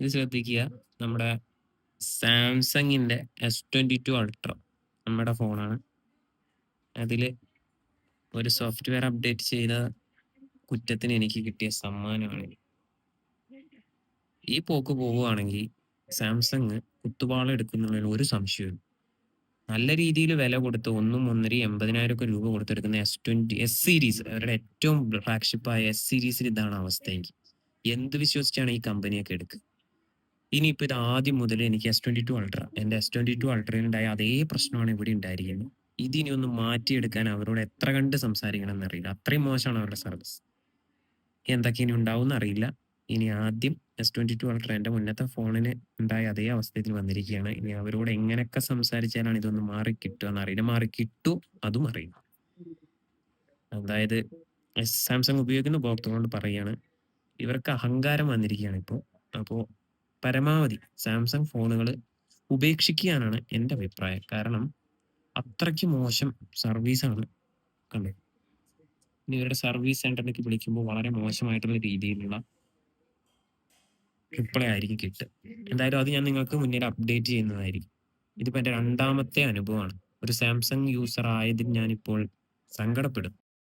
ഇത് ശ്രദ്ധിക്കുക. നമ്മുടെ സാംസങ്ങിന്റെ S22 അൾട്ര നമ്മുടെ ഫോണാണ്. അതില് ഒരു സോഫ്റ്റ്‌വെയർ അപ്ഡേറ്റ് ചെയ്ത കുറ്റത്തിന് എനിക്ക് കിട്ടിയ സമ്മാനമാണ്. ഈ പോക്ക് പോവുകയാണെങ്കിൽ സാംസങ് കുത്തുപാള എടുക്കുന്നുള്ളതിൽ ഒരു സംശയവും. നല്ല രീതിയിൽ വില കൊടുത്ത് 1 1.5 80,000 രൂപ കൊടുത്തെടുക്കുന്ന എസ് സീരീസ്, അവരുടെ ഏറ്റവും ഫ്ലാഗ്ഷിപ്പായ എസ് സീരീസിൽ ഇതാണ് അവസ്ഥയെങ്കിൽ എന്ത് വിശ്വസിച്ചാണ് ഈ കമ്പനിയൊക്കെ എടുക്കുക? ഇനിയിപ്പോൾ ഇത് ആദ്യം മുതൽ എനിക്ക് S22 അൾട്ര, എൻ്റെ S22 അൾട്രയിൽ ഉണ്ടായ അതേ പ്രശ്നമാണ് ഇവിടെ ഉണ്ടായിരിക്കുന്നത്. ഇതിനി ഒന്ന് മാറ്റിയെടുക്കാൻ അവരോട് എത്ര കണ്ട് സംസാരിക്കണം എന്നറിയില്ല. അത്രയും മോശമാണ് അവരുടെ സർവീസ്. എന്തൊക്കെ ഇനി ഉണ്ടാവും അറിയില്ല. ഇനി ആദ്യം S22 അൾട്ര എൻ്റെ മുന്നത്തെ ഫോണിന് ഉണ്ടായ അതേ അവസ്ഥയിൽ വന്നിരിക്കുകയാണ്. ഇനി അവരോട് എങ്ങനെയൊക്കെ സംസാരിച്ചാലാണ് ഇതൊന്ന് മാറി കിട്ടുക എന്നറിയില്ല. മാറി കിട്ടു അതും അറിയില്ല. അതായത് സാംസങ് ഉപയോഗിക്കുന്ന ഉപഭോക്താക്കളോട് പറയുകയാണ്, ഇവർക്ക് അഹങ്കാരം വന്നിരിക്കുകയാണ് ഇപ്പോൾ. അപ്പോൾ പരമാവധി സാംസങ് ഫോണുകൾ ഉപേക്ഷിക്കാനാണ് എൻ്റെ അഭിപ്രായം. കാരണം അത്രയ്ക്ക് മോശം സർവീസാണ് കണ്ടത്. ഇനി ഇവരുടെ സർവീസ് സെന്ററിലേക്ക് വിളിക്കുമ്പോൾ വളരെ മോശമായിട്ടുള്ള രീതിയിലുള്ള റിപ്ലൈ ആയിരിക്കും കിട്ടുക. എന്തായാലും അത് ഞാൻ നിങ്ങൾക്ക് മുന്നിൽ അപ്ഡേറ്റ് ചെയ്യുന്നതായിരിക്കും. ഇതിപ്പോൾ എൻ്റെ രണ്ടാമത്തെ അനുഭവമാണ്. ഒരു സാംസങ് യൂസർ ആയതിൽ ഞാനിപ്പോൾ സങ്കടപ്പെടുന്നു.